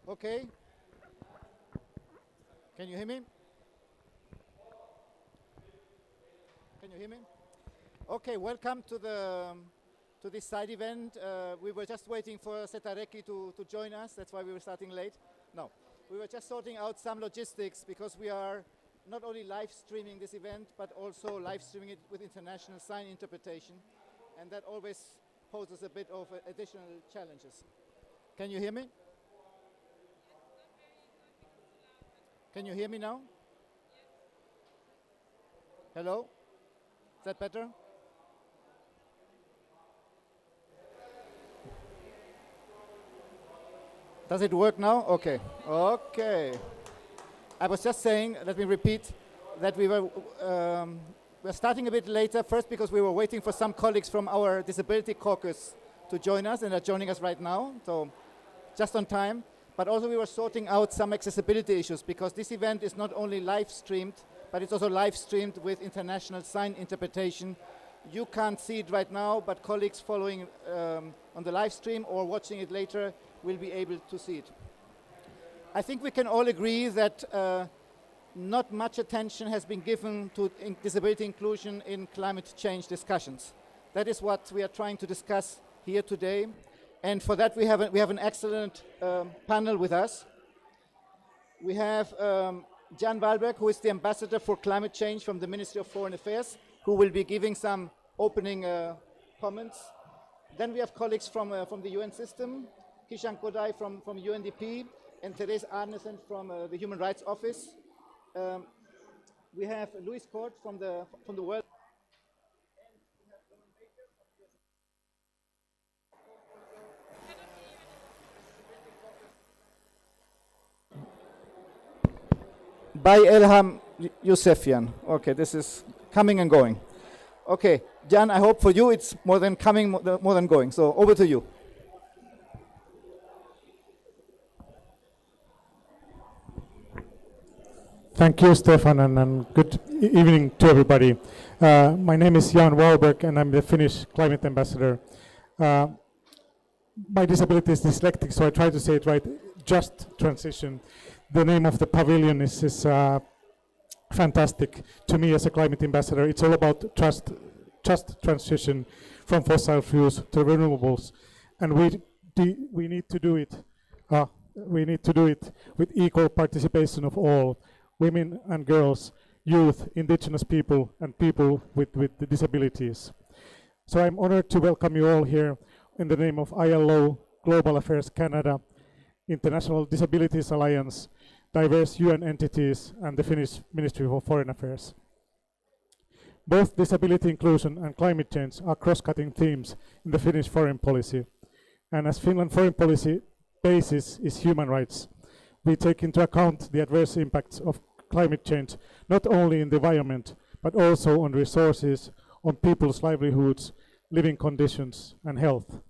Okay. Can you hear me? Can you hear me? Okay, welcome to this side event. We were just waiting for Setareki to join us. That's why we were starting late. No, we were just sorting out some logistics because we are not only live streaming this event, but also live streaming it with international sign interpretation. And that always poses a bit of additional challenges. Can you hear me? Can you hear me now? Hello? Is that better? Does it work now? Okay. Okay. I was just saying, let me repeat, that we're starting a bit later, first because we were waiting for some colleagues from our Disability Caucus to join us, and are joining us right now, so just on time. But also we were sorting out some accessibility issues, because this event is not only live streamed, but it's also live streamed with international sign interpretation. You can't see it right now, but colleagues following on the live stream or watching it later will be able to see it. I think we can all agree that not much attention has been given to disability inclusion in climate change discussions. That is what we are trying to discuss here today. And for that we have an excellent panel with us. We have Jan Wahlberg, who is the Ambassador for Climate Change from the Ministry of Foreign Affairs, who will be giving some opening comments. Then we have colleagues from the UN system, Kishan Kodai from UNDP, and Therese Arnesen from the Human Rights Office. We have Louis Court from the World. By Elham Yousefian. Okay, this is coming and going. Okay, Jan, I hope for you it's more than coming, more than going. So over to you. Thank you, Stefan, and good evening to everybody. My name is Jan Wahlberg, and I'm the Finnish Climate Ambassador. My disability is dyslexic, so I try to say it right. Just transition. The name of the pavilion is fantastic to me as a climate ambassador. It's all about just transition from fossil fuels to renewables, and we need to do it. We need to do it with equal participation of all, women and girls, youth, indigenous people, and people with disabilities. So I'm honored to welcome you all here in the name of ILO, Global Affairs Canada, International Disabilities Alliance, diverse UN entities, and the Finnish Ministry of Foreign Affairs. Both disability inclusion and climate change are cross-cutting themes in the Finnish foreign policy. And as Finland foreign policy basis is human rights, we take into account the adverse impacts of climate change, not only in the environment, but also on resources, on people's livelihoods, living conditions, and health.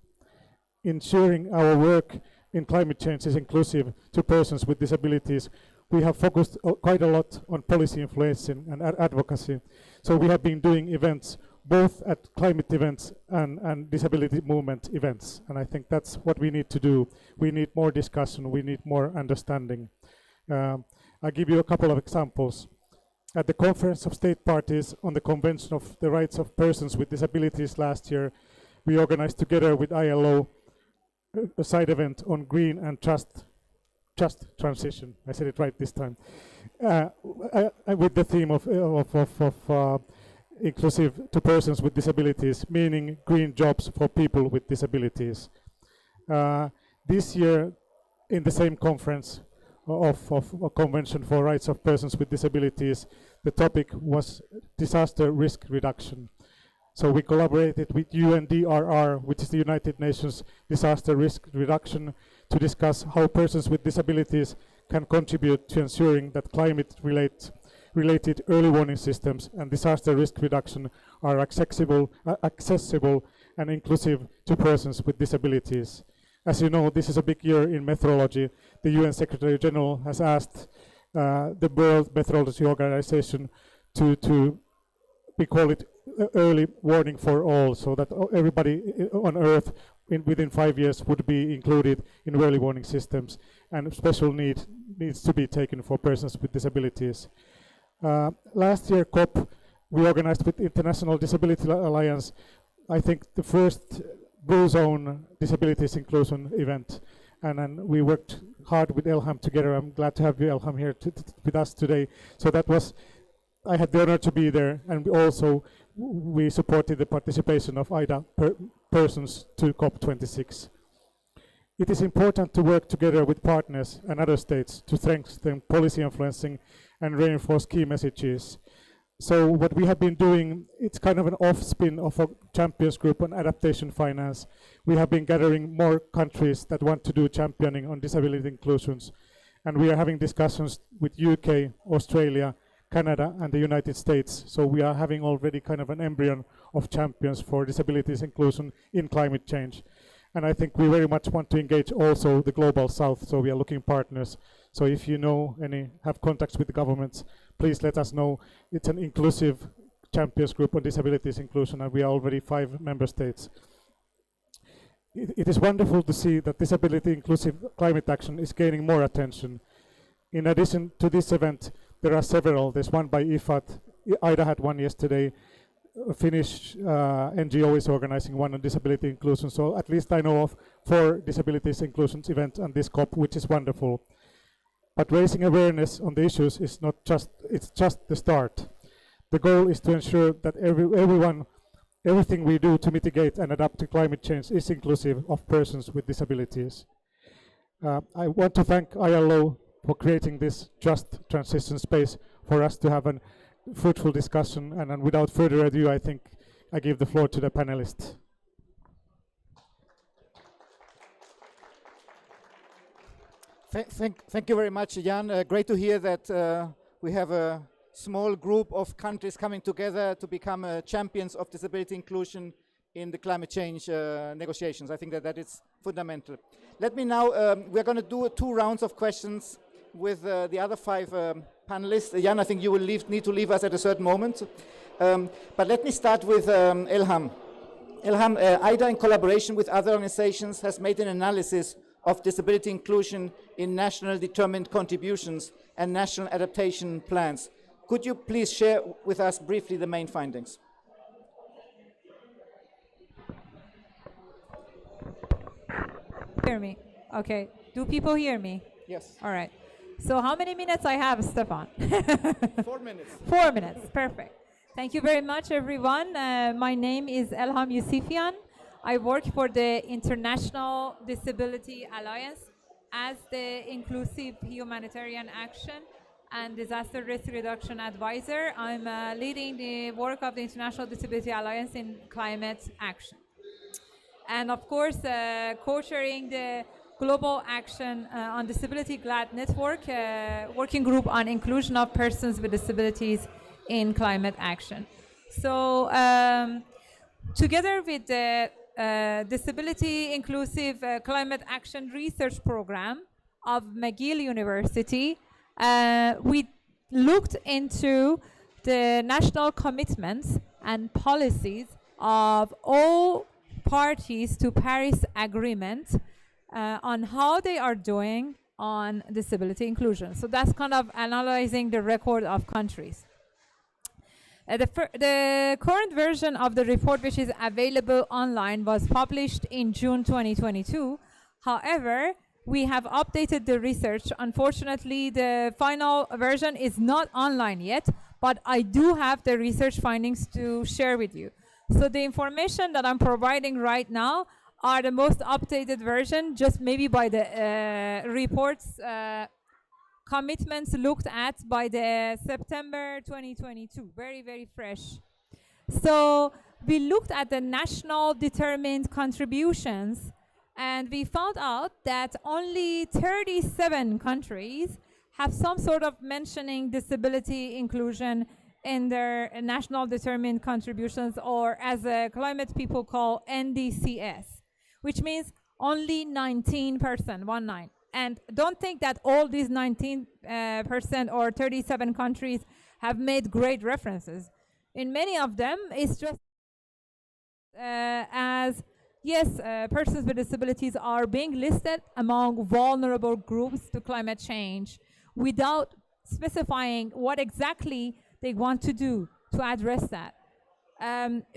Ensuring our work in climate change is inclusive to persons with disabilities, we have focused quite a lot on policy influencing and advocacy. So we have been doing events, both at climate events and disability movement events. And I think that's what we need to do. We need more discussion, we need more understanding. I'll give you a couple of examples. At the Conference of State Parties on the Convention of the Rights of Persons with Disabilities last year, we organized together with ILO a side event on green and just transition. I said it right this time. With the theme of inclusive to persons with disabilities, meaning green jobs for people with disabilities. This year, in the same conference of a Convention for Rights of Persons with Disabilities, the topic was disaster risk reduction. So we collaborated with UNDRR, which is the United Nations Disaster Risk Reduction, to discuss how persons with disabilities can contribute to ensuring that climate-related early warning systems and disaster risk reduction are accessible and inclusive to persons with disabilities. As you know, this is a big year in meteorology. The UN Secretary General has asked the World Meteorology Organization to we call it early warning for all, so that everybody on Earth within 5 years would be included in early warning systems, and special needs to be taken for persons with disabilities. Last year COP, we organized with International Disability Alliance, I think the first Blue Zone Disabilities Inclusion event, and then we worked hard with Elham together. I'm glad to have you, Elham, here with us today. So that was, I had the honor to be there, and we supported the participation of IDA persons to COP26. It is important to work together with partners and other states to strengthen policy influencing and reinforce key messages. So what we have been doing, it's kind of an off-spin of a champions group on adaptation finance. We have been gathering more countries that want to do championing on disability inclusions. And we are having discussions with UK, Australia, Canada, and the United States. So we are having already kind of an embryo of champions for disabilities inclusion in climate change. And I think we very much want to engage also the global south, so we are looking partners. So if you know have contacts with the governments, please let us know. It's an inclusive champions group on disabilities inclusion, and we are already 5 member states. It is wonderful to see that disability inclusive climate action is gaining more attention. In addition to this event, there are several. There's one by IFAT. IDA had one yesterday. A Finnish NGO is organizing one on disability inclusion. So at least I know of 4 disabilities inclusions events on this COP, which is wonderful. But raising awareness on the issues is not just, it's just the start. The goal is to ensure that everything we do to mitigate and adapt to climate change is inclusive of persons with disabilities. I want to thank ILO for creating this just transition space for us to have a fruitful discussion, and without further ado, I think I give the floor to the panelists. Thank you very much, Jan. Great to hear that we have a small group of countries coming together to become champions of disability inclusion in the climate change negotiations. I think that is fundamental. Let me now, we're going to do 2 rounds of questions with the other 5 panelists. Jan, I think you will need to leave us at a certain moment. But let me start with Elham. Elham, IDA in collaboration with other organizations has made an analysis of disability inclusion in national determined contributions and national adaptation plans. Could you please share with us briefly the main findings? Hear me? Okay. Do people hear me? Yes. All right. So how many minutes I have, Stefan? 4 minutes. 4 minutes. Perfect. Thank you very much, everyone. My name is Elham Yusufian. I work for the International Disability Alliance as the Inclusive Humanitarian Action and Disaster Risk Reduction Advisor. I'm leading the work of the International Disability Alliance in climate action. And of course, co-chairing the Global Action on Disability GLAD Network, working group on inclusion of persons with disabilities in climate action. So together with the Disability Inclusive Climate Action Research Program of McGill University, we looked into the national commitments and policies of all parties to Paris Agreement on how they are doing on disability inclusion. So that's kind of analyzing the record of countries. The current version of the report, which is available online, was published in June 2022. However, we have updated the research. Unfortunately, the final version is not online yet, but I do have the research findings to share with you. So the information that I'm providing right now are the most updated version, just maybe by the reports commitments looked at by the September 2022, very, very fresh. So we looked at the national determined contributions, and we found out that only 37 countries have some sort of mentioning disability inclusion in their national determined contributions, or as climate people call NDCS, which means only 19%, 19. And don't think that all these 19% or 37 countries have made great references. In many of them, it's just as yes, persons with disabilities are being listed among vulnerable groups to climate change without specifying what exactly they want to do to address that.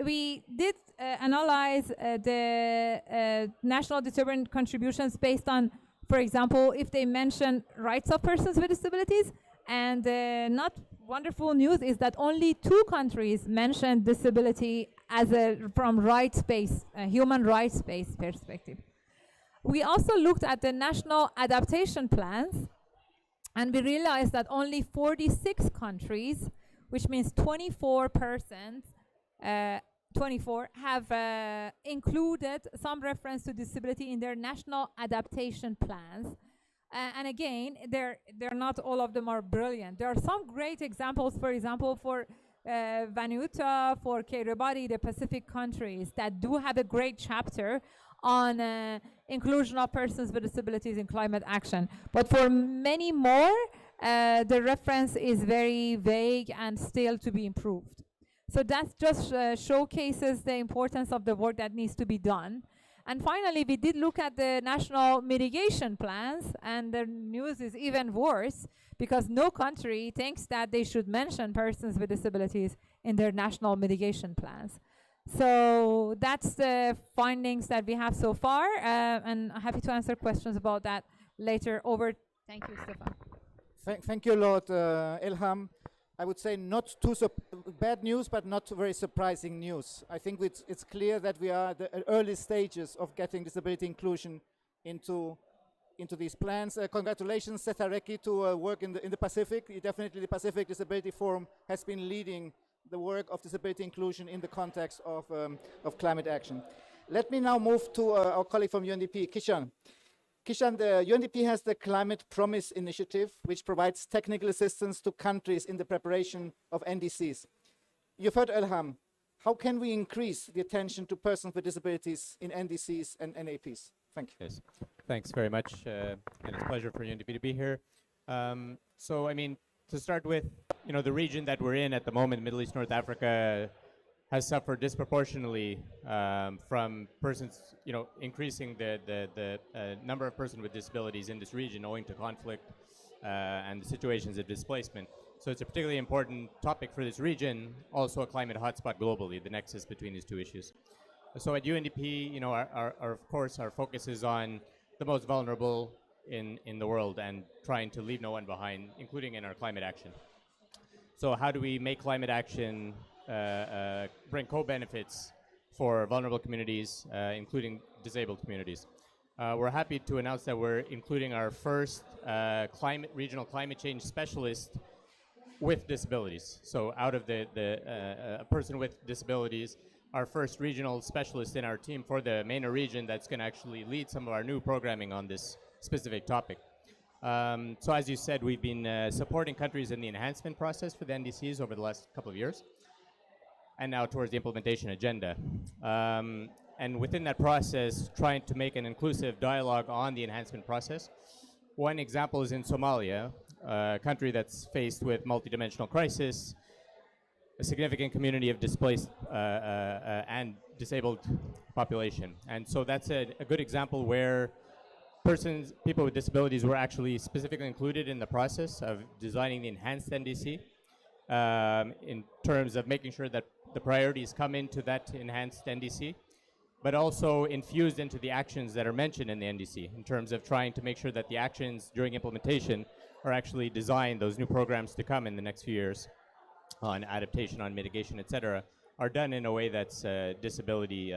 We did analyze the national determined contributions based on, for example, if they mention rights of persons with disabilities, and not wonderful news is that only 2 countries mentioned disability as from rights-based, human rights-based perspective. We also looked at the national adaptation plans, and we realized that only 46 countries, which means 24%, 24 have included some reference to disability in their national adaptation plans. And again, they're not all of them are brilliant. There are some great examples, for example, for Vanuatu, for Kiribati, the Pacific countries that do have a great chapter on inclusion of persons with disabilities in climate action. But for many more, the reference is very vague and still to be improved. So that just showcases the importance of the work that needs to be done. And finally, we did look at the national mitigation plans, and the news is even worse because no country thinks that they should mention persons with disabilities in their national mitigation plans. So that's the findings that we have so far, and I'm happy to answer questions about that later. Over. Thank you, Stefan. Thank you, Lord Elham. I would say not too bad news, but not very surprising news. I think it's clear that we are at the early stages of getting disability inclusion into these plans. Congratulations, Setareki, to work in the Pacific. Definitely the Pacific Disability Forum has been leading the work of disability inclusion in the context of climate action. Let me now move to our colleague from UNDP, Kishan. Kishan, the UNDP has the Climate Promise Initiative, which provides technical assistance to countries in the preparation of NDCs. You've heard Elham. How can we increase the attention to persons with disabilities in NDCs and NAPs? Thank you. Yes, thanks very much, and it's a pleasure for UNDP to be here. So, I mean, to start with, you know, the region that we're in at the moment, Middle East, North Africa, has suffered disproportionately from persons, you know, increasing the number of persons with disabilities in this region owing to conflict and the situations of displacement. So it's a particularly important topic for this region, also a climate hotspot globally, the nexus between these two issues. So at UNDP, you know, of course, our focus is on the most vulnerable in the world and trying to leave no one behind, including in our climate action. So how do we make climate action bring co-benefits for vulnerable communities, including disabled communities? We're happy to announce that we're including our first regional climate change specialist with disabilities. So out of a person with disabilities, our first regional specialist in our team for the MENA region that's going to actually lead some of our new programming on this specific topic. So as you said, we've been supporting countries in the enhancement process for the NDCs over the last couple of years, and now towards the implementation agenda. And within that process, trying to make an inclusive dialogue on the enhancement process. One example is in Somalia, a country that's faced with multidimensional crisis, a significant community of displaced and disabled population. And so that's a good example where people with disabilities were actually specifically included in the process of designing the enhanced NDC in terms of making sure that the priorities come into that enhanced NDC, but also infused into the actions that are mentioned in the NDC in terms of trying to make sure that the actions during implementation are actually designed, those new programs to come in the next few years on adaptation, on mitigation, et cetera, are done in a way that's disability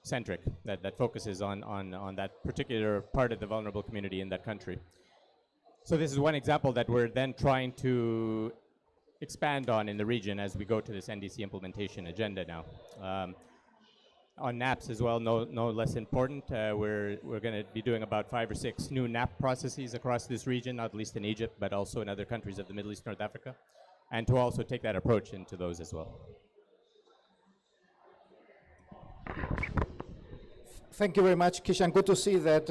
centric, that focuses on that particular part of the vulnerable community in that country. So this is one example that we're then trying to expand on in the region as we go to this NDC implementation agenda now. On NAPs as well, no less important, we're going to be doing about 5 or 6 new NAP processes across this region, not least in Egypt, but also in other countries of the Middle East, North Africa, and to also take that approach into those as well. Thank you very much, Kishan. Good to see that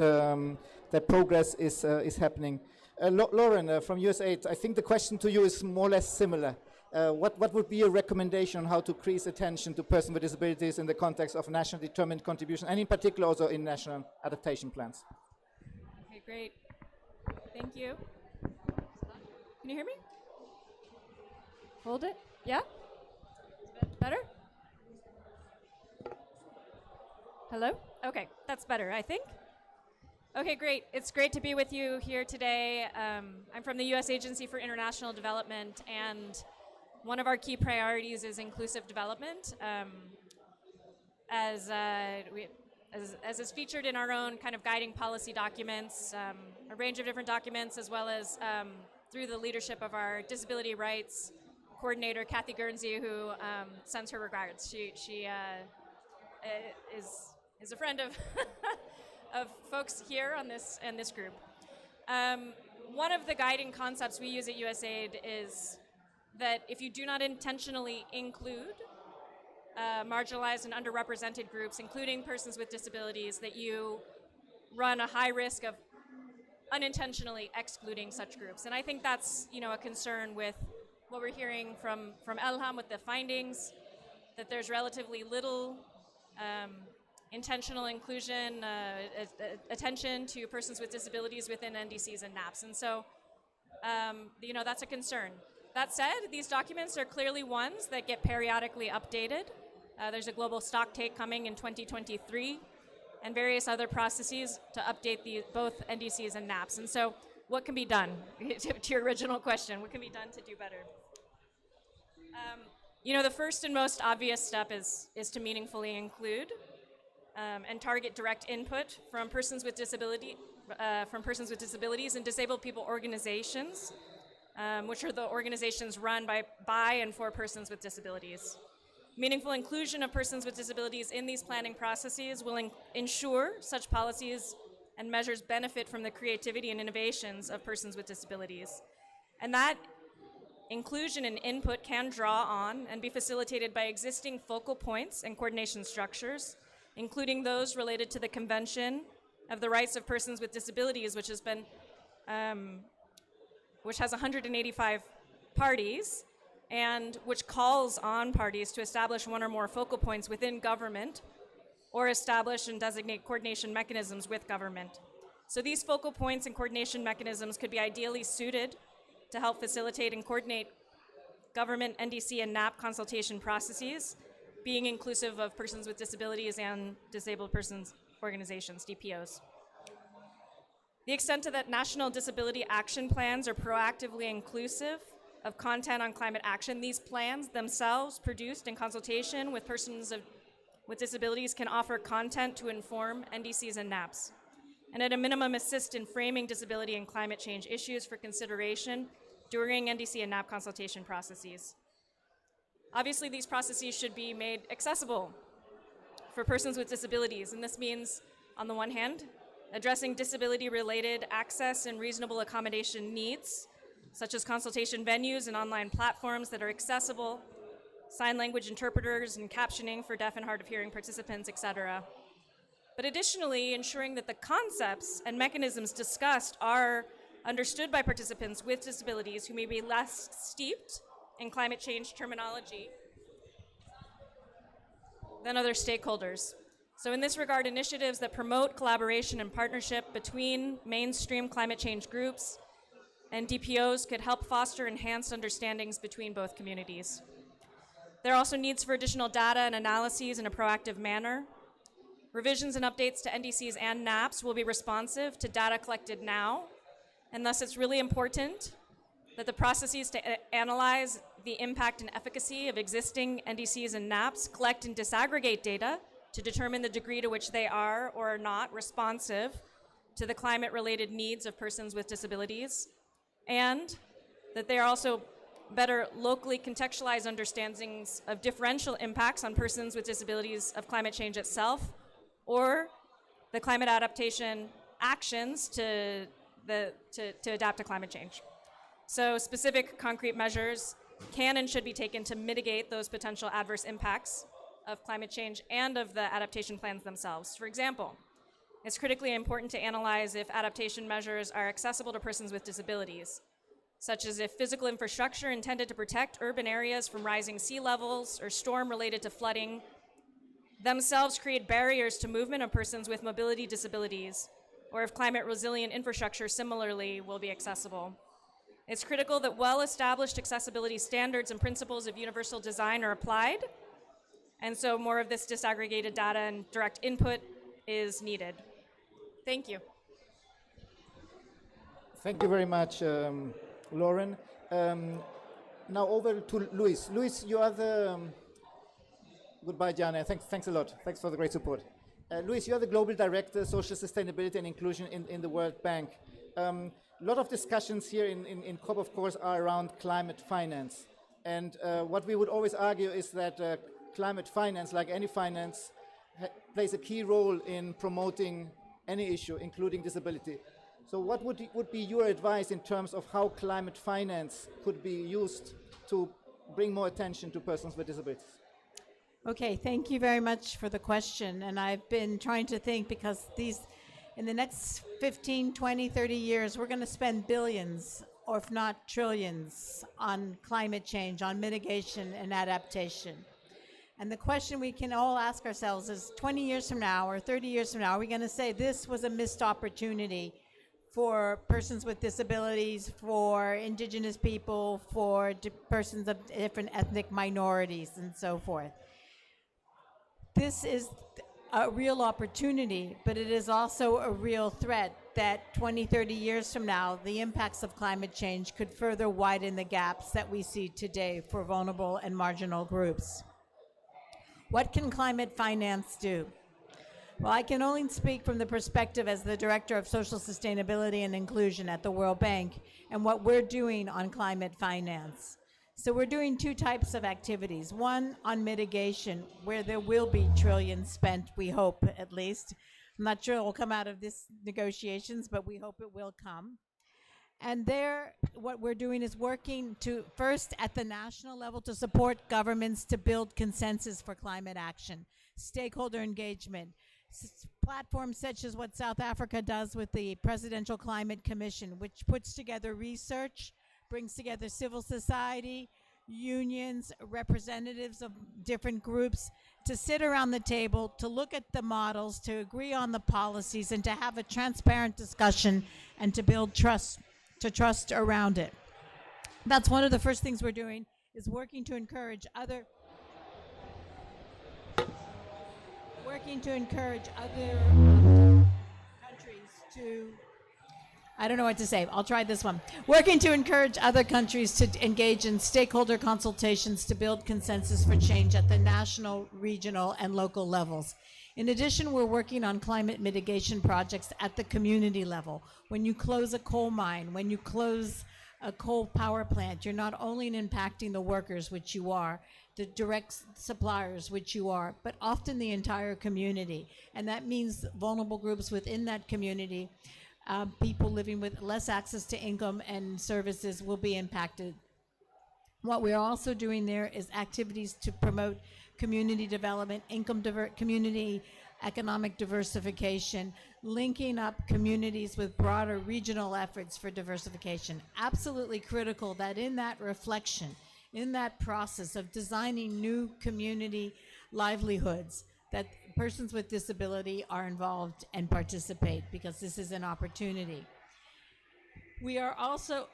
that progress is happening. Lauren from USAID, I think the question to you is more or less similar. what would be a recommendation on how to increase attention to persons with disabilities in the context of national determined contribution, and in particular also in national adaptation plans? Okay, great. Thank you. Can you hear me? Hold it. Yeah? Better? Hello? Okay, that's better, I think. Okay, great. It's great to be with you here today. I'm from the U.S. Agency for International Development, and one of our key priorities is inclusive development. As is featured in our own kind of guiding policy documents, a range of different documents, as well as through the leadership of our disability rights coordinator, Kathy Guernsey, who sends her regards. She is a friend of of folks here on this group. One of the guiding concepts we use at USAID is that if you do not intentionally include marginalized and underrepresented groups, including persons with disabilities, that you run a high risk of unintentionally excluding such groups. And I think that's, a concern with what we're hearing from Elham with the findings, that there's relatively little intentional inclusion, attention to persons with disabilities within NDCs and NAPs. And so, that's a concern. That said, these documents are clearly ones that get periodically updated. There's a global stock take coming in 2023 and various other processes to update both NDCs and NAPs. And so what can be done? To your original question, what can be done to do better? The first and most obvious step is to meaningfully include and target direct input from persons with disabilities and disabled people organizations, which are the organizations run by and for persons with disabilities. Meaningful inclusion of persons with disabilities in these planning processes will ensure such policies and measures benefit from the creativity and innovations of persons with disabilities. And that inclusion and input can draw on and be facilitated by existing focal points and coordination structures, including those related to the Convention of the Rights of Persons with Disabilities, which has 185 parties, and which calls on parties to establish one or more focal points within government or establish and designate coordination mechanisms with government. So these focal points and coordination mechanisms could be ideally suited to help facilitate and coordinate government, NDC, and NAP consultation processes, being inclusive of persons with disabilities and disabled persons organizations, DPOs. The extent to that national disability action plans are proactively inclusive of content on climate action, these plans themselves, produced in consultation with persons with disabilities, can offer content to inform NDCs and NAPs, and at a minimum assist in framing disability and climate change issues for consideration during NDC and NAP consultation processes. Obviously, these processes should be made accessible for persons with disabilities, and this means, on the one hand, addressing disability-related access and reasonable accommodation needs, such as consultation venues and online platforms that are accessible, sign language interpreters and captioning for deaf and hard of hearing participants, etc. But additionally, ensuring that the concepts and mechanisms discussed are understood by participants with disabilities who may be less steeped in climate change terminology than other stakeholders. So in this regard, initiatives that promote collaboration and partnership between mainstream climate change groups and DPOs could help foster enhanced understandings between both communities. There are also needs for additional data and analyses in a proactive manner. Revisions and updates to NDCs and NAPs will be responsive to data collected now, and thus it's really important that the processes to analyze the impact and efficacy of existing NDCs and NAPs collect and disaggregate data to determine the degree to which they are or are not responsive to the climate-related needs of persons with disabilities, and that they are also better locally contextualized understandings of differential impacts on persons with disabilities of climate change itself, or the climate adaptation actions to adapt to climate change. So specific concrete measures can and should be taken to mitigate those potential adverse impacts of climate change and of the adaptation plans themselves. For example, it's critically important to analyze if adaptation measures are accessible to persons with disabilities. such as if physical infrastructure intended to protect urban areas from rising sea levels or storm related to flooding themselves create barriers to movement of persons with mobility disabilities, or if climate resilient infrastructure similarly will be accessible. It's critical that well-established accessibility standards and principles of universal design are applied, and so more of this disaggregated data and direct input is needed. Thank you. Thank you very much, Lauren. Now over to Luis. Luis, you are the... goodbye, Jana. Thanks a lot. Thanks for the great support. Luis, you are the Global Director, Social Sustainability and Inclusion in the World Bank. A lot of discussions here in COP, of course, are around climate finance. And what we would always argue is that climate finance, like any finance, plays a key role in promoting any issue, including disability. So what would be your advice in terms of how climate finance could be used to bring more attention to persons with disabilities? Okay, thank you very much for the question. And I've been trying to think, because in the next 15, 20, 30 years, we're going to spend billions, or if not trillions, on climate change, on mitigation and adaptation. And the question we can all ask ourselves is 20 years from now or 30 years from now, are we going to say this was a missed opportunity for persons with disabilities, for indigenous people, for persons of different ethnic minorities, and so forth? This is a real opportunity, but it is also a real threat that 20, 30 years from now, the impacts of climate change could further widen the gaps that we see today for vulnerable and marginal groups. What can climate finance do? Well, I can only speak from the perspective as the Director of Social Sustainability and Inclusion at the World Bank and what we're doing on climate finance. So we're doing two types of activities. One on mitigation, where there will be trillions spent, we hope at least. I'm not sure it will come out of this negotiations, but we hope it will come. And there, what we're doing is working to, first at the national level, to support governments to build consensus for climate action, stakeholder engagement, platforms such as what South Africa does with the Presidential Climate Commission, which puts together research, brings together civil society, unions, representatives of different groups to sit around the table, to look at the models, to agree on the policies, and to have a transparent discussion and to build trust around it. That's one of the first things we're doing, is working to encourage other countries to, I don't know what to say, I'll try this one. Working to encourage other countries to engage in stakeholder consultations to build consensus for change at the national, regional, and local levels. In addition, we're working on climate mitigation projects at the community level. When you close a coal mine, when you close a coal power plant, you're not only impacting the workers, which you are, the direct suppliers, which you are, but often the entire community. And that means vulnerable groups within that community, people living with less access to income and services, will be impacted. What we're also doing there is activities to promote community development, community economic diversification, linking up communities with broader regional efforts for diversification. Absolutely critical that in that reflection, in that process of designing new community livelihoods, that persons with disability are involved and participate, because this is an opportunity. We are also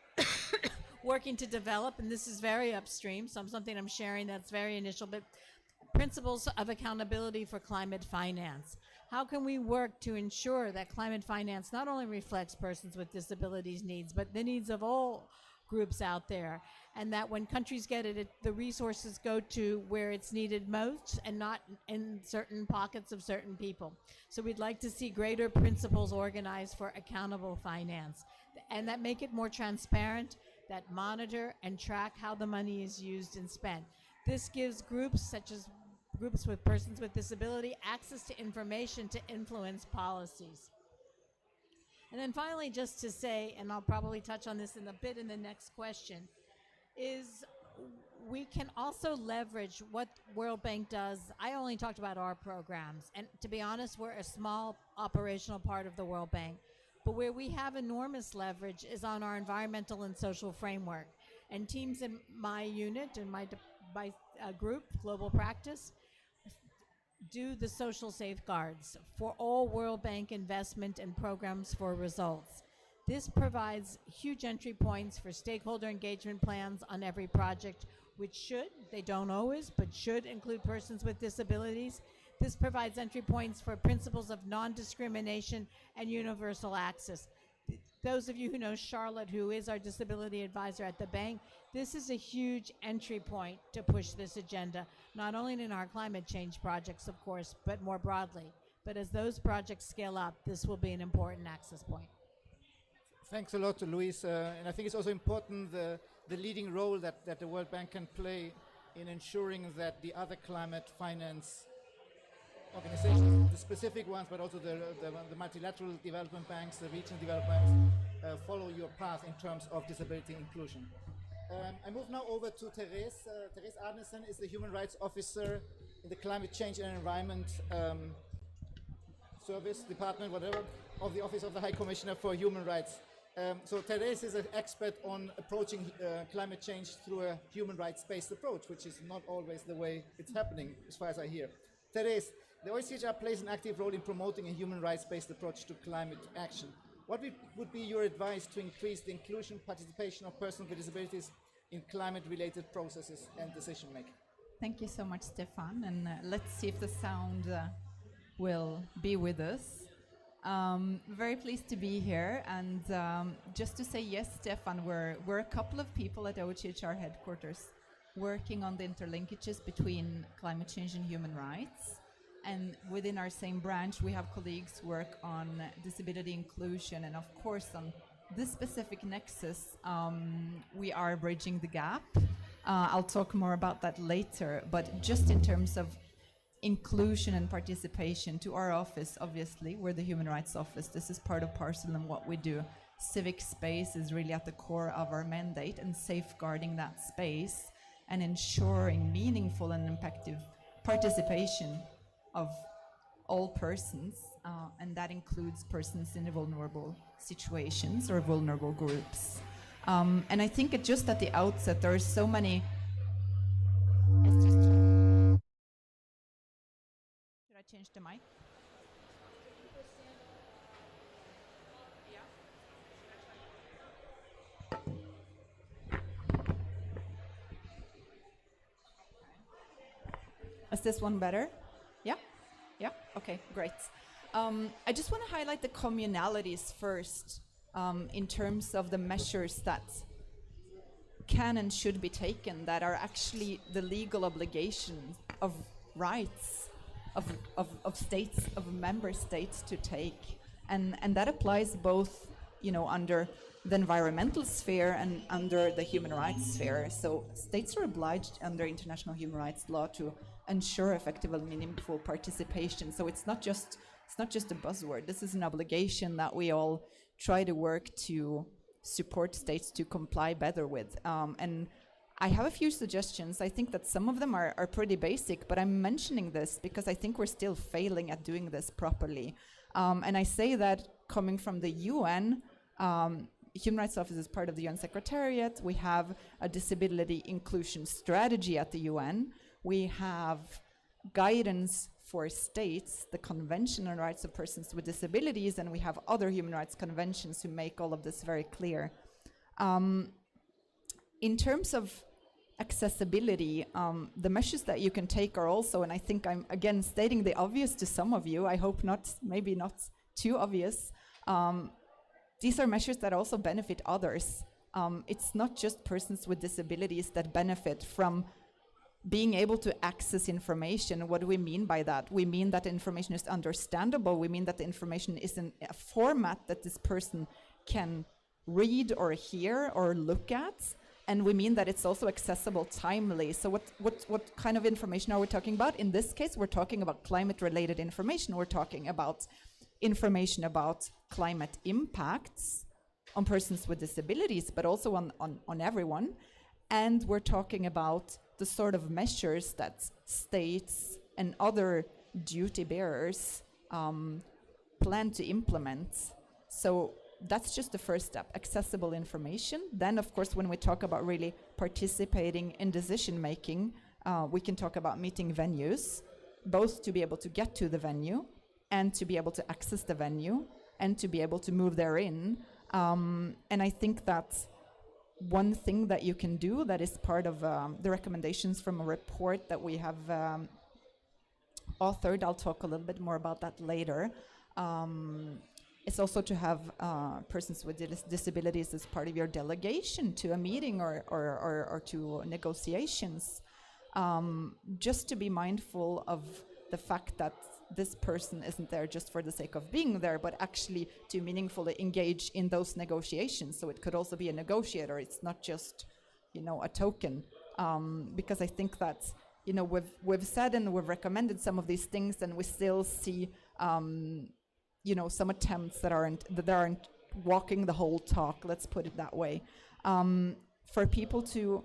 working to develop, and this is very upstream, something I'm sharing that's very initial, but principles of accountability for climate finance. How can we work to ensure that climate finance not only reflects persons with disabilities needs, but the needs of all groups out there, and that when countries get it, the resources go to where it's needed most and not in certain pockets of certain people. So we'd like to see greater principles organized for accountable finance, and that make it more transparent, that monitor and track how the money is used and spent. This gives groups such as groups with persons with disability access to information to influence policies. And then finally, just to say, and I'll probably touch on this in a bit in the next question, is we can also leverage what World Bank does. I only talked about our programs, and to be honest, we're a small operational part of the World Bank. But where we have enormous leverage is on our environmental and social framework. And teams in my unit and my group, Global Practice, do the social safeguards for all World Bank investment and programs for results. This provides huge entry points for stakeholder engagement plans on every project, which should, they don't always, but should include persons with disabilities. This provides entry points for principles of non-discrimination and universal access. Those of you who know Charlotte, who is our disability advisor at the bank, this is a huge entry point to push this agenda, not only in our climate change projects, of course, but more broadly. But as those projects scale up, this will be an important access point. Thanks a lot, Luis. And I think it's also important the leading role that the World Bank can play in ensuring that the other climate finance organizations, the specific ones, but also the multilateral development banks, the regional development banks, follow your path in terms of disability inclusion. I move now over to Therese. Therese Arnesen is the Human Rights Officer in the Climate Change and Environment Service Department, whatever, of the Office of the High Commissioner for Human Rights. So Therese is an expert on approaching climate change through a human rights-based approach, which is not always the way it's happening, as far as I hear. Therese, the OHCHR plays an active role in promoting a human rights-based approach to climate action. What would be your advice to increase the inclusion, participation of persons with disabilities in climate-related processes and decision-making? Thank you so much, Stefan, and let's see if the sound will be with us. Very pleased to be here, and just to say yes, Stefan, we're a couple of people at OHCHR headquarters working on the interlinkages between climate change and human rights. And within our same branch, we have colleagues who work on disability inclusion, and of course on this specific nexus, we are bridging the gap. I'll talk more about that later, but just in terms of inclusion and participation to our office, obviously, we're the Human Rights Office. This is part of parcel in what we do. Civic space is really at the core of our mandate, and safeguarding that space and ensuring meaningful and effective participation of all persons, and that includes persons in vulnerable situations or vulnerable groups. And I think just at the outset, there are so many... Should I change the mic? Is this one better? Yeah? Yeah? Okay, great. I just want to highlight the communalities first in terms of the measures that can and should be taken that are actually the legal obligation of rights of states, of member states to take. And that applies both, you know, under the environmental sphere and under the human rights sphere. So states are obliged under international human rights law to ensure effective and meaningful participation. So it's not just a buzzword. This is an obligation that we all try to work to support states to comply better with. And I have a few suggestions. I think that some of them are pretty basic, but I'm mentioning this because I think we're still failing at doing this properly. And I say that coming from the UN. Human Rights Office is part of the UN Secretariat. We have a disability inclusion strategy at the UN. We have guidance for states, the Convention on Rights of Persons with Disabilities, and we have other human rights conventions who make all of this very clear. In terms of accessibility, the measures that you can take are also, and I think I'm again stating the obvious to some of you, I hope not, maybe not too obvious, these are measures that also benefit others. It's not just persons with disabilities that benefit from being able to access information. What do we mean by that? We mean that the information is understandable. We mean that the information is in a format that this person can read or hear or look at. And we mean that it's also accessible timely. So what kind of information are we talking about? In this case, we're talking about climate-related information. We're talking about information about climate impacts on persons with disabilities, but also on everyone. And we're talking about the sort of measures that states and other duty bearers plan to implement So that's just the first step, accessible information. Then, of course, when we talk about really participating in decision making, we can talk about meeting venues, both to be able to get to the venue and to be able to access the venue and to be able to move therein. And I think that's one thing that you can do that is part of the recommendations from a report that we have authored. I'll talk a little bit more about that later. It's also to have persons with disabilities as part of your delegation to a meeting or to negotiations. Just to be mindful of the fact that this person isn't there just for the sake of being there, but actually to meaningfully engage in those negotiations. So it could also be a negotiator. It's not just, a token. Because I think that, we've said and we've recommended some of these things, and we still see, some attempts that aren't walking the whole talk. Let's put it that way. For people to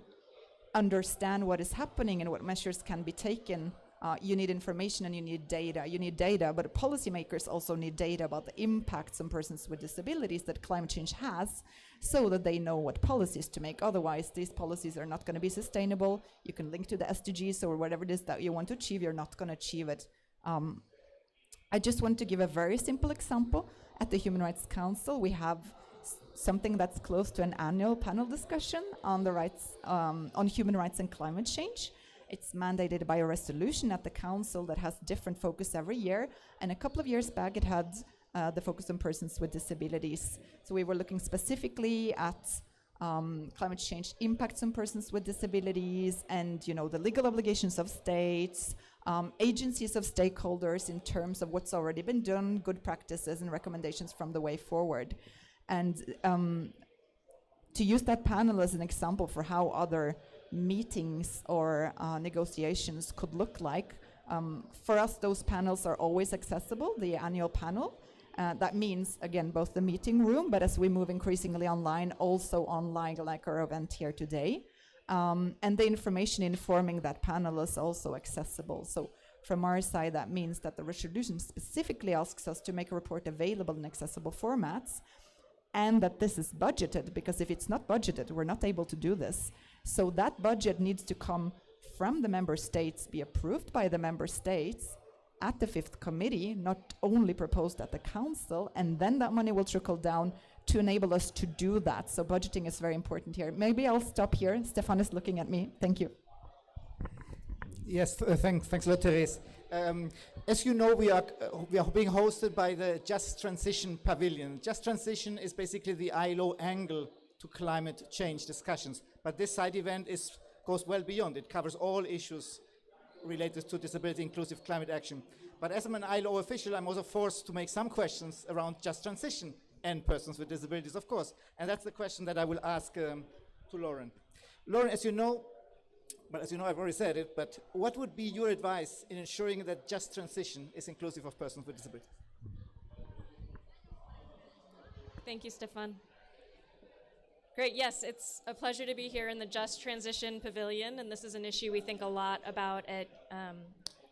understand what is happening and what measures can be taken, you need information and you need data. You need data, but policymakers also need data about the impacts on persons with disabilities that climate change has, so that they know what policies to make. Otherwise, these policies are not going to be sustainable. You can link to the SDGs or whatever it is that you want to achieve. You're not going to achieve it. I just want to give a very simple example. At the Human Rights Council, we have something that's close to an annual panel discussion on the rights, on human rights and climate change. It's mandated by a resolution at the council that has different focus every year. And a couple of years back, it had the focus on persons with disabilities. So we were looking specifically at climate change impacts on persons with disabilities and, the legal obligations of states, agencies of stakeholders in terms of what's already been done, good practices and recommendations from the way forward. And to use that panel as an example for how other meetings or negotiations could look like, for us, those panels are always accessible, the annual panel. That means, again, both the meeting room, but as we move increasingly online, also online, like our event here today. And the information informing that panel is also accessible. So from our side, that means that the resolution specifically asks us to make a report available in accessible formats, and that this is budgeted, because if it's not budgeted, we're not able to do this. So that budget needs to come from the member states, be approved by the member states at the fifth committee, not only proposed at the council, and then that money will trickle down to enable us to do that. So budgeting is very important here. Maybe I'll stop here. Stefan is looking at me. Thank you. Yes, thanks a lot, Therese. As you know, we are being hosted by the Just Transition Pavilion. Just Transition is basically the ILO angle to climate change discussions. But this side event goes well beyond. It covers all issues related to disability inclusive climate action. But as I'm an ILO official, I'm also forced to make some questions around just transition and persons with disabilities, of course. And that's the question that I will ask to Lauren. Lauren, as you know, I've already said it, but what would be your advice in ensuring that just transition is inclusive of persons with disabilities? Thank you, Stefan. Great, yes, it's a pleasure to be here in the Just Transition Pavilion, and this is an issue we think a lot about at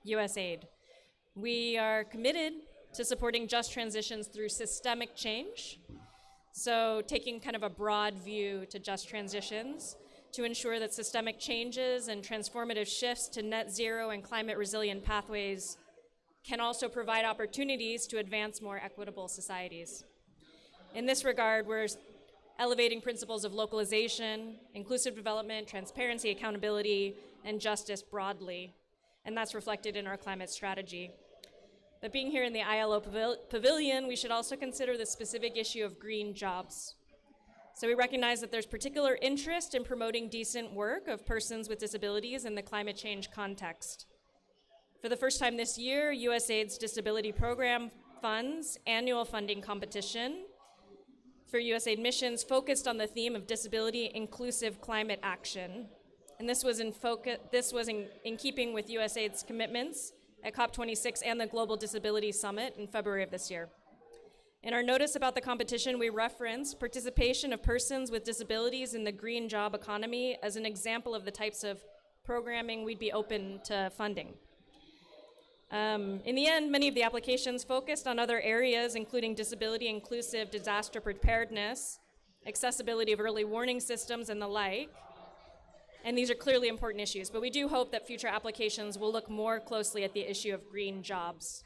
USAID. We are committed to supporting just transitions through systemic change, so taking kind of a broad view to just transitions to ensure that systemic changes and transformative shifts to net zero and climate resilient pathways can also provide opportunities to advance more equitable societies. In this regard, we're elevating principles of localization, inclusive development, transparency, accountability, and justice broadly, and that's reflected in our climate strategy. But being here in the ILO Pavilion, we should also consider the specific issue of green jobs. So we recognize that there's particular interest in promoting decent work of persons with disabilities in the climate change context. For the first time this year, USAID's Disability Program Fund's annual funding competition for USAID missions focused on the theme of disability inclusive climate action. And this was in keeping with USAID's commitments at COP27 and the Global Disability Summit in February of this year. In our notice about the competition, we reference participation of persons with disabilities in the green job economy as an example of the types of programming we'd be open to funding. In the end, many of the applications focused on other areas, including disability inclusive disaster preparedness, accessibility of early warning systems, and the like. And these are clearly important issues, but we do hope that future applications will look more closely at the issue of green jobs.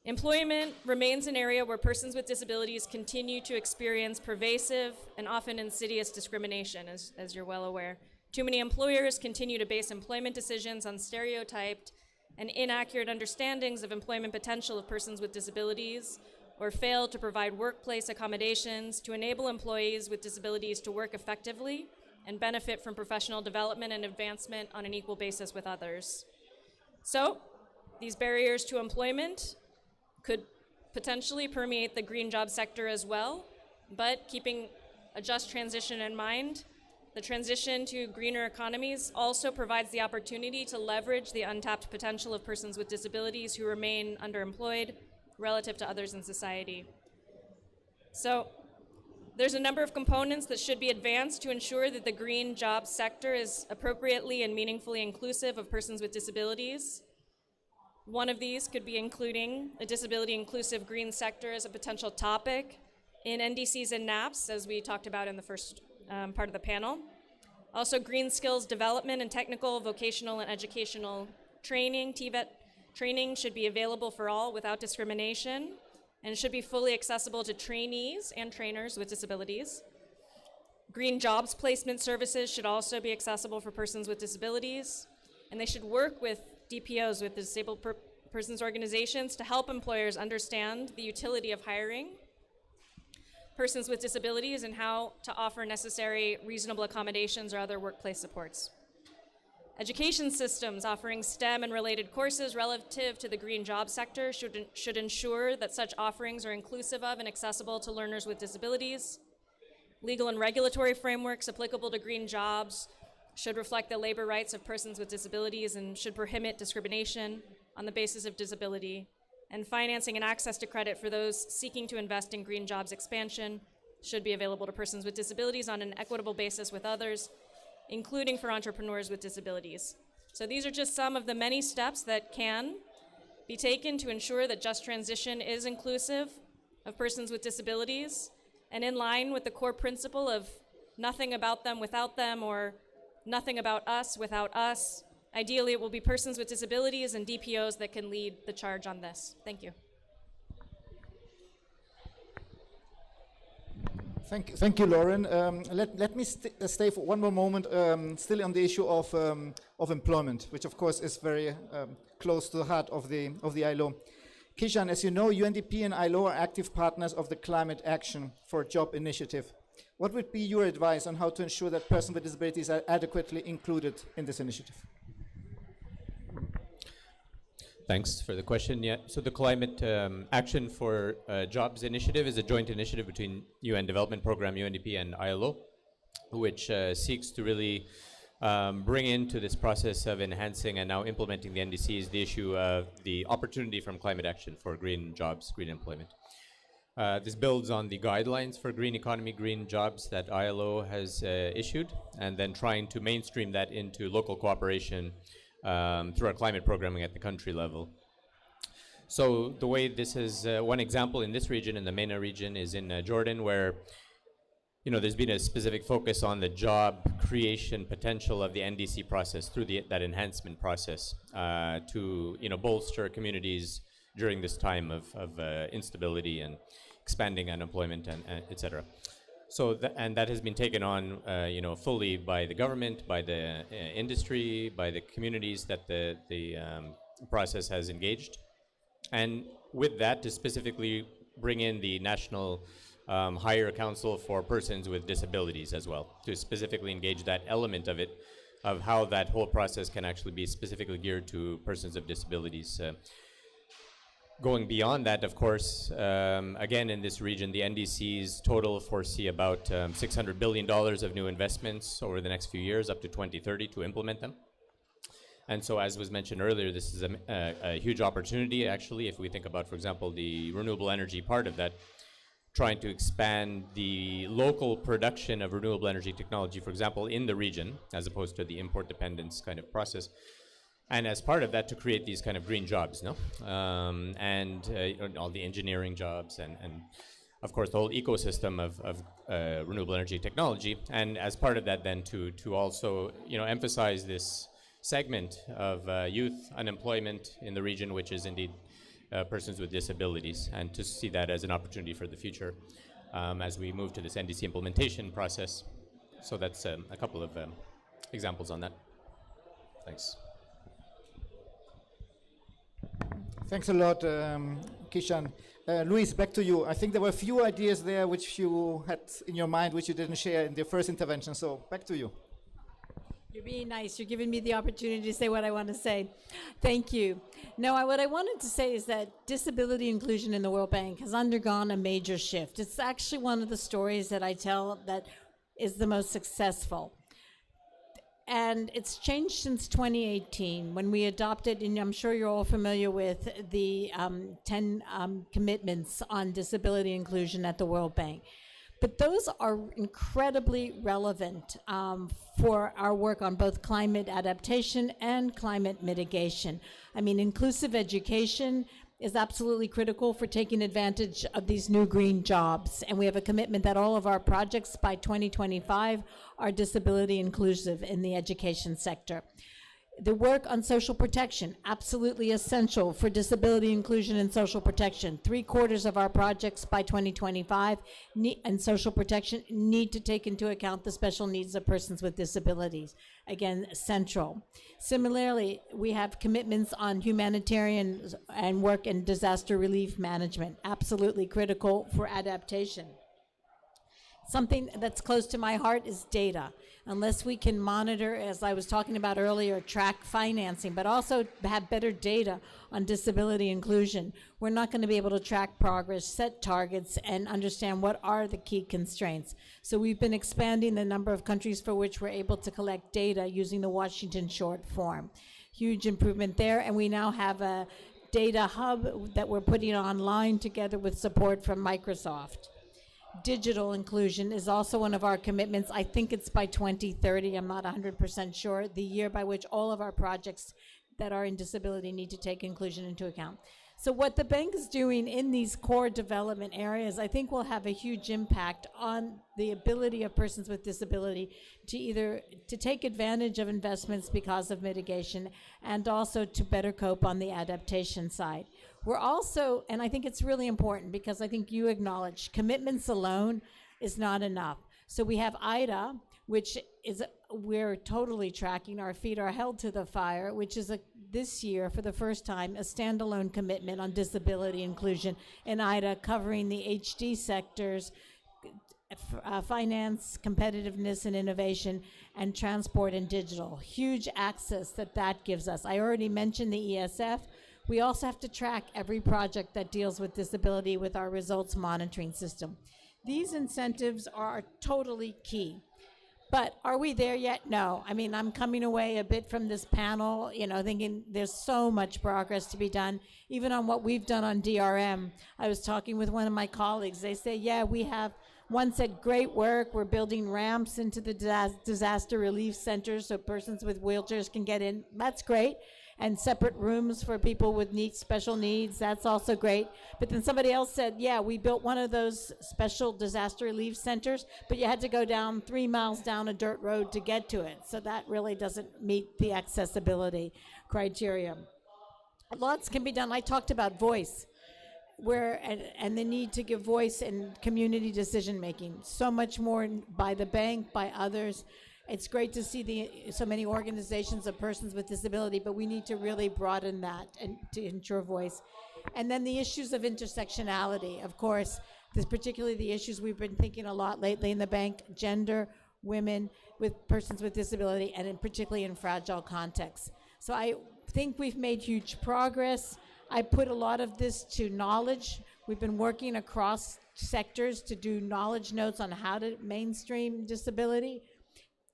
Employment remains an area where persons with disabilities continue to experience pervasive and often insidious discrimination, as you're well aware. Too many employers continue to base employment decisions on stereotyped and inaccurate understandings of employment potential of persons with disabilities, or fail to provide workplace accommodations to enable employees with disabilities to work effectively and benefit from professional development and advancement on an equal basis with others. So, these barriers to employment could potentially permeate the green job sector as well, but keeping a just transition in mind, the transition to greener economies also provides the opportunity to leverage the untapped potential of persons with disabilities who remain underemployed relative to others in society. So, there's a number of components that should be advanced to ensure that the green job sector is appropriately and meaningfully inclusive of persons with disabilities. One of these could be including a disability inclusive green sector as a potential topic in NDCs and NAPs, as we talked about in the first part of the panel. Also, green skills development and technical, vocational, and educational training, TVET training, should be available for all without discrimination, and should be fully accessible to trainees and trainers with disabilities. Green jobs placement services should also be accessible for persons with disabilities, and they should work with DPOs, with disabled persons organizations, to help employers understand the utility of hiring persons with disabilities and how to offer necessary reasonable accommodations or other workplace supports. Education systems offering STEM and related courses relative to the green job sector should ensure that such offerings are inclusive of and accessible to learners with disabilities. Legal and regulatory frameworks applicable to green jobs should reflect the labor rights of persons with disabilities and should prohibit discrimination on the basis of disability. And financing and access to credit for those seeking to invest in green jobs expansion should be available to persons with disabilities on an equitable basis with others, including for entrepreneurs with disabilities. So these are just some of the many steps that can be taken to ensure that just transition is inclusive of persons with disabilities and in line with the core principle of nothing about them without them, or nothing about us without us. Ideally, it will be persons with disabilities and DPOs that can lead the charge on this. Thank you. Thank you, Lauren. Let me stay for one more moment still on the issue of employment, which of course is very close to the heart of the ILO. Kishan, as you know, UNDP and ILO are active partners of the Climate Action for Job initiative. What would be your advice on how to ensure that persons with disabilities are adequately included in this initiative? Thanks for the question. Yeah, so the Climate Action for Jobs initiative is a joint initiative between UN Development Program, UNDP, and ILO, which seeks to really bring into this process of enhancing and now implementing the NDCs the issue of the opportunity from climate action for green jobs, green employment. This builds on the guidelines for green economy, green jobs that ILO has issued, and then trying to mainstream that into local cooperation through our climate programming at the country level. So the way this is, one example in this region, in the MENA region, is in Jordan, where there's been a specific focus on the job creation potential of the NDC process through that enhancement process to bolster communities during this time of instability and expanding unemployment and et cetera. So that has been taken on, fully by the government, by the industry, by the communities that the process has engaged, and with that to specifically bring in the National Higher Council for Persons with Disabilities as well, to specifically engage that element of it, of how that whole process can actually be specifically geared to persons with disabilities. Going beyond that, of course, again, in this region, the NDCs total foresee about $600 billion of new investments over the next few years, up to 2030, to implement them. And so, as was mentioned earlier, this is a huge opportunity, actually, if we think about, for example, the renewable energy part of that, trying to expand the local production of renewable energy technology, for example, in the region, as opposed to the import dependence kind of process. And as part of that, to create these kind of green jobs, no? All the engineering jobs and of course, the whole ecosystem of renewable energy technology. And as part of that, then to also, emphasize this segment of youth unemployment in the region, which is indeed persons with disabilities, and to see that as an opportunity for the future as we move to this NDC implementation process. So that's a couple of examples on that. Thanks. Thanks a lot, Kishan. Luis, back to you. I think there were a few ideas there which you had in your mind which you didn't share in the first intervention, so back to you. You're being nice. You're giving me the opportunity to say what I want to say. Thank you. No, what I wanted to say is that disability inclusion in the World Bank has undergone a major shift. It's actually one of the stories that I tell that is the most successful. And it's changed since 2018 when we adopted, and I'm sure you're all familiar with the 10 commitments on disability inclusion at the World Bank. But those are incredibly relevant for our work on both climate adaptation and climate mitigation. I mean, inclusive education is absolutely critical for taking advantage of these new green jobs. And we have a commitment that all of our projects by 2025 are disability inclusive in the education sector. The work on social protection, absolutely essential for disability inclusion and social protection. 3/4 of our projects by 2025 and social protection need to take into account the special needs of persons with disabilities. Again, central. Similarly, we have commitments on humanitarian and work and disaster relief management, absolutely critical for adaptation. Something that's close to my heart is data. Unless we can monitor, as I was talking about earlier, track financing, but also have better data on disability inclusion, we're not going to be able to track progress, set targets, and understand what are the key constraints. So we've been expanding the number of countries for which we're able to collect data using the Washington short form. Huge improvement there, and we now have a data hub that we're putting online together with support from Microsoft. Digital inclusion is also one of our commitments. I think it's by 2030, I'm not 100% sure, the year by which all of our projects that are in disability need to take inclusion into account. So what the bank is doing in these core development areas, I think will have a huge impact on the ability of persons with disability to take advantage of investments because of mitigation, and also to better cope on the adaptation side. We're also, and I think it's really important because I think you acknowledge commitments alone is not enough. So we have IDA, which is, we're totally tracking, our feet are held to the fire, which is this year, for the first time, a standalone commitment on disability inclusion in IDA, covering the HD sectors, finance, competitiveness and innovation, and transport and digital. Huge access that gives us. I already mentioned the ESF. We also have to track every project that deals with disability with our results monitoring system. These incentives are totally key. But are we there yet? No. I mean, I'm coming away a bit from this panel, thinking there's so much progress to be done. Even on what we've done on DRM, I was talking with one of my colleagues. They say, yeah, one said, great work. We're building ramps into the disaster relief centers so persons with wheelchairs can get in. That's great. And separate rooms for people with special needs. That's also great. But then somebody else said, yeah, we built one of those special disaster relief centers, but you had to go down 3 miles down a dirt road to get to it. So that really doesn't meet the accessibility criteria. Lots can be done. I talked about voice, and the need to give voice in community decision making. So much more by the bank, by others. It's great to see so many organizations of persons with disability, but we need to really broaden that and to ensure voice. And then the issues of intersectionality, of course, particularly the issues we've been thinking a lot lately in the bank: gender, women, with persons with disability, and particularly in fragile contexts. So I think we've made huge progress. I put a lot of this to knowledge. We've been working across sectors to do knowledge notes on how to mainstream disability.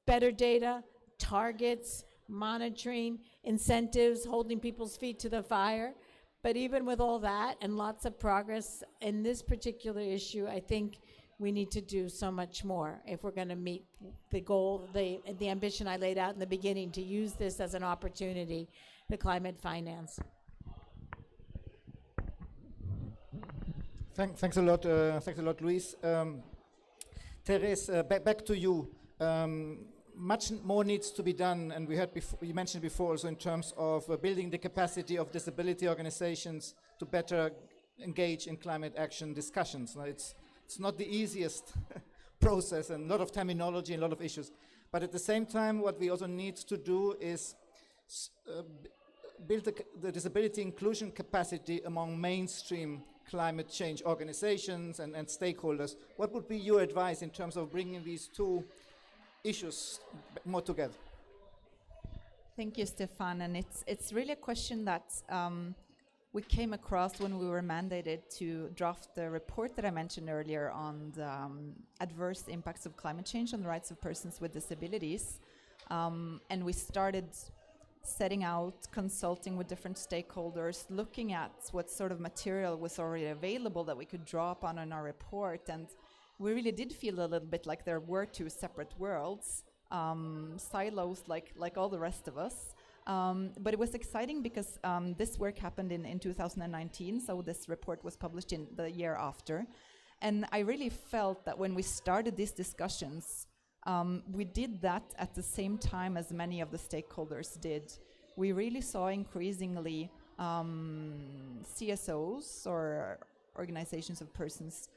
Better data, targets, monitoring, incentives, holding people's feet to the fire. But even with all that and lots of progress in this particular issue, I think we need to do so much more if we're going to meet the goal, the ambition I laid out in the beginning, to use this as an opportunity the climate finance. Thanks a lot, Luis. Therese, back to you. Much more needs to be done, and you mentioned before also in terms of building the capacity of disability organizations to better engage in climate action discussions. Now, it's not the easiest process, and a lot of terminology and a lot of issues. But at the same time, what we also need to do is build the disability inclusion capacity among mainstream climate change organizations and stakeholders. What would be your advice in terms of bringing these two issues more together? Thank you, Stefan. And it's really a question that we came across when we were mandated to draft the report that I mentioned earlier on the adverse impacts of climate change on the rights of persons with disabilities. And we started setting out, consulting with different stakeholders, looking at what sort of material was already available that we could draw upon in our report. And we really did feel a little bit like there were two separate worlds, silos like all the rest of us. But it was exciting because this work happened in 2019, so this report was published in the year after. And I really felt that when we started these discussions, we did that at the same time as many of the stakeholders did. We really saw increasingly CSOs, or organizations of persons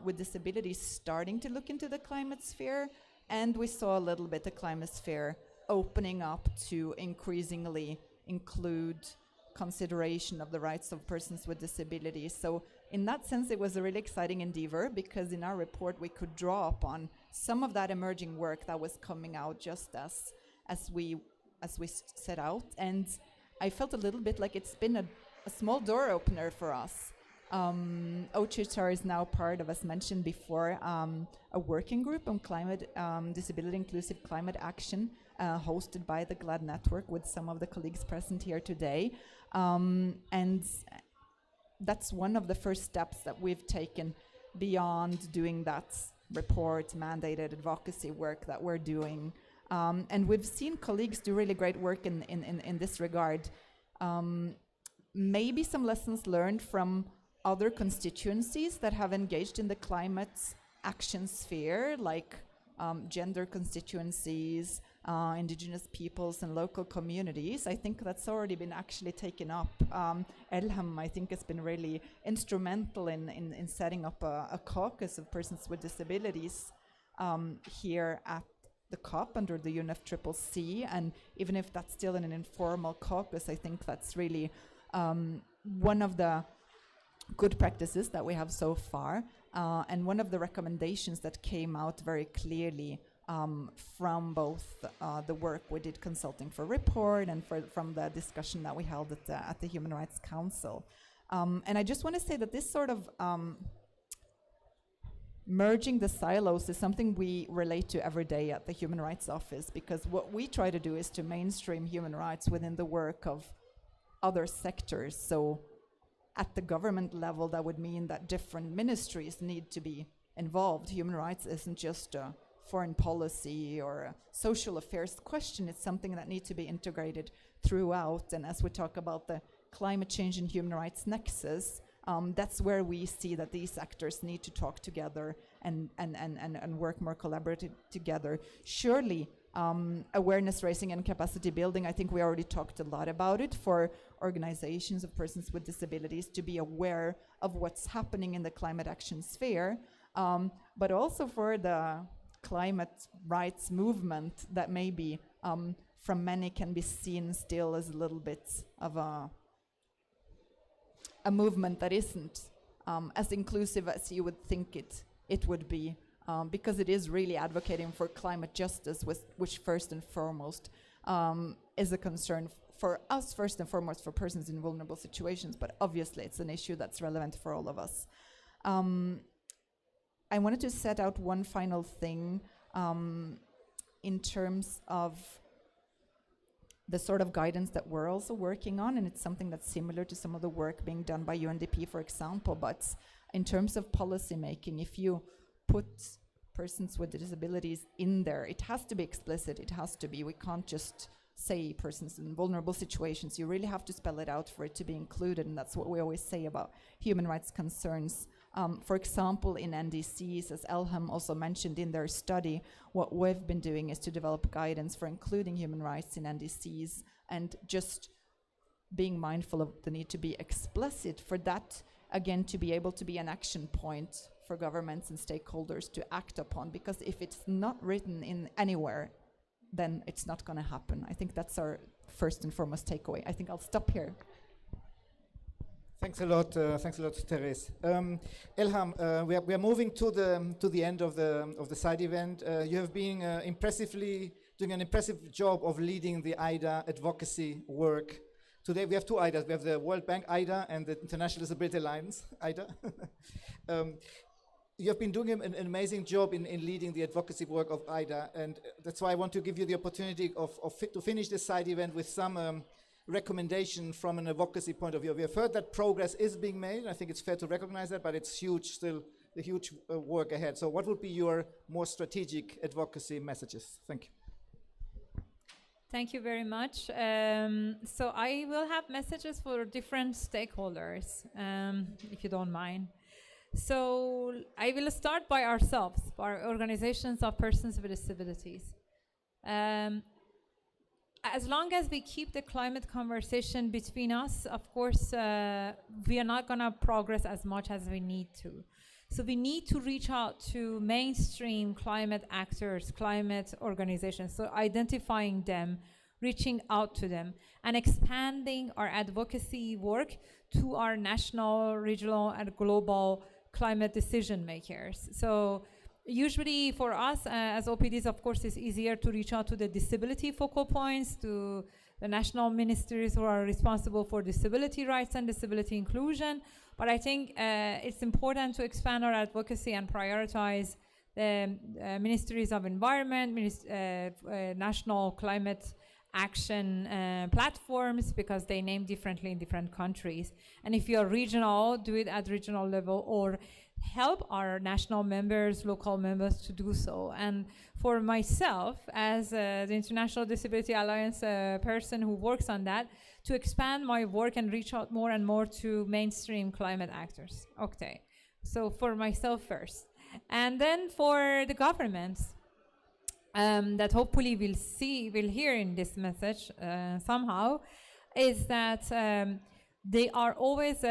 with disabilities, starting to look into the climate sphere, and we saw a little bit the climate sphere opening up to increasingly include consideration of the rights of persons with disabilities. So in that sense, it was a really exciting endeavor, because in our report we could draw upon some of that emerging work that was coming out just as we set out. And I felt a little bit like it's been a small door opener for us. OHCHR is now part of, as mentioned before, a working group on climate, disability inclusive climate action, hosted by the GLAD network with some of the colleagues present here today. And that's one of the first steps that we've taken beyond doing that report, mandated advocacy work that we're doing. And we've seen colleagues do really great work in this regard. Maybe some lessons learned from other constituencies that have engaged in the climate action sphere, like gender constituencies, indigenous peoples and local communities. I think that's already been actually taken up. Elham, I think, has been really instrumental in setting up a caucus of persons with disabilities here at the COP under the UNFCCC. And even if that's still in an informal caucus, I think that's really one of the good practices that we have so far, and one of the recommendations that came out very clearly from both the work we did consulting for report and from the discussion that we held at the Human Rights Council. And I just want to say that this sort of merging the silos is something we relate to every day at the Human Rights Office, because what we try to do is to mainstream human rights within the work of other sectors. So at the government level, that would mean that different ministries need to be involved. Human rights isn't just a foreign policy or a social affairs question. It's something that needs to be integrated throughout. And as we talk about the climate change and human rights nexus, that's where we see that these actors need to talk together and work more collaboratively together. Surely, awareness raising and capacity building, I think we already talked a lot about it, for organizations of persons with disabilities to be aware of what's happening in the climate action sphere, but also for the climate rights movement that maybe from many can be seen still as a little bit of a movement that isn't as inclusive as you would think it would be. Because it is really advocating for climate justice, which first and foremost is a concern for us, first and foremost for persons in vulnerable situations, but obviously it's an issue that's relevant for all of us. I wanted to set out one final thing in terms of the sort of guidance that we're also working on, and it's something that's similar to some of the work being done by UNDP, for example, but in terms of policy making, if you put persons with disabilities in there, it has to be explicit, it has to be. We can't just say persons in vulnerable situations. You really have to spell it out for it to be included, and that's what we always say about human rights concerns. For example, in NDCs, as Elham also mentioned in their study, what we've been doing is to develop guidance for including human rights in NDCs, and just being mindful of the need to be explicit for that, again, to be able to be an action point for governments and stakeholders to act upon, because if it's not written in anywhere, then it's not going to happen. I think that's our first and foremost takeaway. I think I'll stop here. Thanks a lot, Therese. Elham, we are moving to the end of the side event. You have been doing an impressive job of leading the IDA advocacy work. Today we have two IDAs. We have the World Bank IDA and the International Disability Alliance IDA. You have been doing an amazing job in leading the advocacy work of IDA, and that's why I want to give you the opportunity to finish this side event with some recommendation from an advocacy point of view. We have heard that progress is being made. I think it's fair to recognize that, but it's huge still, the huge work ahead. So what would be your more strategic advocacy messages? Thank you. Thank you very much. So I will have messages for different stakeholders, if you don't mind. So I will start by ourselves, by organizations of persons with disabilities. As long as we keep the climate conversation between us, of course, we are not going to progress as much as we need to. So we need to reach out to mainstream climate actors, climate organizations, so identifying them, reaching out to them, and expanding our advocacy work to our national, regional, and global climate decision makers. So usually for us as OPDs, of course, it's easier to reach out to the disability focal points, to the national ministries who are responsible for disability rights and disability inclusion. But I think it's important to expand our advocacy and prioritize the ministries of environment, national climate action platforms, because they name differently in different countries. And if you're regional, do it at regional level, or help our national members, local members to do so. And for myself, as the International Disability Alliance person who works on that, to expand my work and reach out more and more to mainstream climate actors. Okay, so for myself first. And then for the governments, that hopefully we'll hear in this message somehow, is that they are always,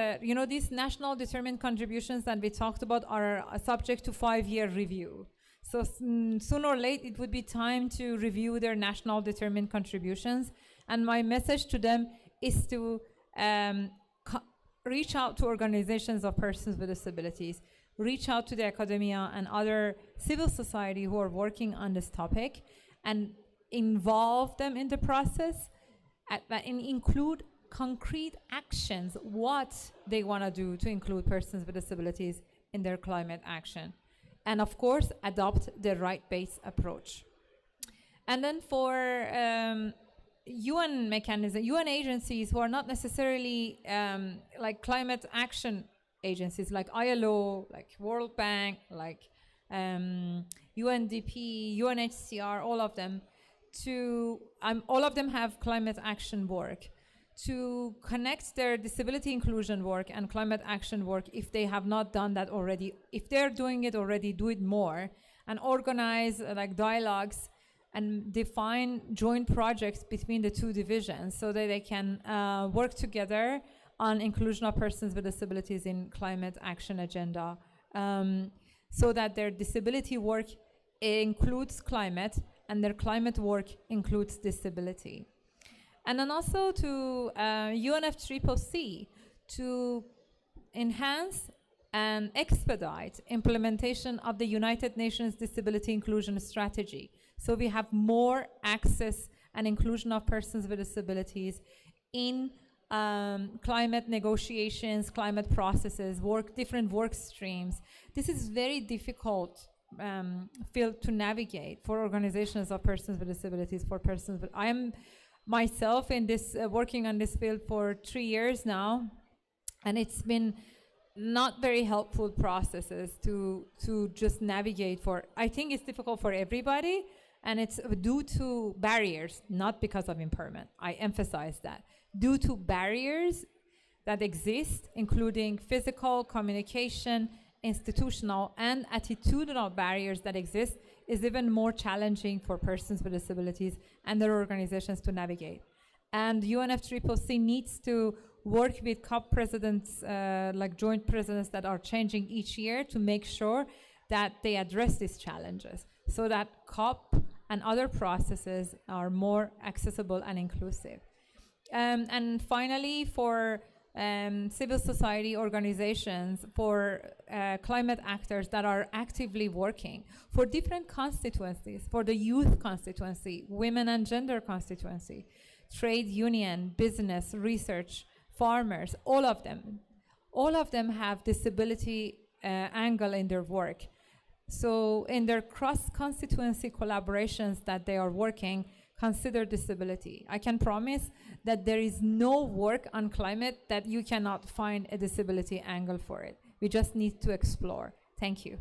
these national determined contributions that we talked about are subject to 5-year review. So sooner or later, it would be time to review their national determined contributions. And my message to them is to reach out to organizations of persons with disabilities, reach out to the academia and other civil society who are working on this topic, and involve them in the process, and include concrete actions, what they want to do to include persons with disabilities in their climate action. And of course, adopt the right-based approach. And then for UN mechanism, UN agencies who are not necessarily like climate action agencies, like ILO, like World Bank, like UNDP, UNHCR, all of them, all of them have climate action work. To connect their disability inclusion work and climate action work, if they have not done that already, if they're doing it already, do it more, and organize like dialogues and define joint projects between the two divisions so that they can work together on inclusion of persons with disabilities in climate action agenda, so that their disability work includes climate and their climate work includes disability. And then also to UNFCCC to enhance and expedite implementation of the United Nations Disability Inclusion Strategy. So we have more access and inclusion of persons with disabilities in climate negotiations, climate processes, different work streams. This is very difficult field to navigate for organizations of persons with disabilities, I am myself in this working on this field for 3 years now, and it's been not very helpful processes to just navigate for. I think it's difficult for everybody, And it's due to barriers, not because of impairment. I emphasize that. Due to barriers that exist, including physical, communication, institutional, and attitudinal barriers that exist, is even more challenging for persons with disabilities and their organizations to navigate. And UNFCCC needs to work with COP presidents, like joint presidents that are changing each year, to make sure that they address these challenges so that COP and other processes are more accessible and inclusive. And finally, for civil society organizations, for climate actors that are actively working, for different constituencies, for the youth constituency, women and gender constituency, trade union, business, research, farmers, all of them have disability angle in their work. So in their cross-constituency collaborations that they are working, consider disability. I can promise that there is no work on climate that you cannot find a disability angle for it. We just need to explore. Thank you.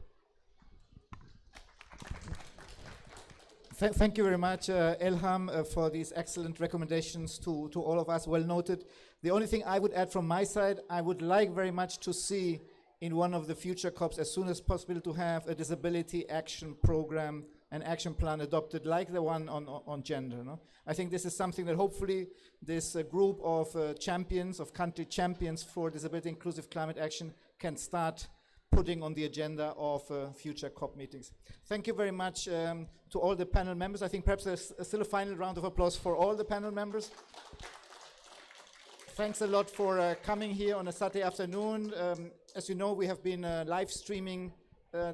Thank you very much, Elham, for these excellent recommendations to all of us, well noted. The only thing I would add from my side, I would like very much to see in one of the future COPs as soon as possible to have a disability action program, an action plan adopted like the one on gender. No? I think this is something that hopefully this group of champions, of country champions for disability inclusive climate action can start putting on the agenda of future COP meetings. Thank you very much to all the panel members. I think perhaps there's still a final round of applause for all the panel members. Thanks a lot for coming here on a Saturday afternoon. As you know, we have been live streaming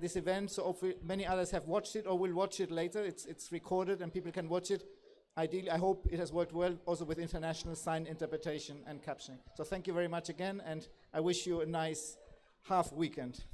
this event, so hopefully many others have watched it or will watch it later. It's recorded and people can watch it. Ideally, I hope it has worked well also with international sign interpretation and captioning. So thank you very much again, and I wish you a nice half weekend.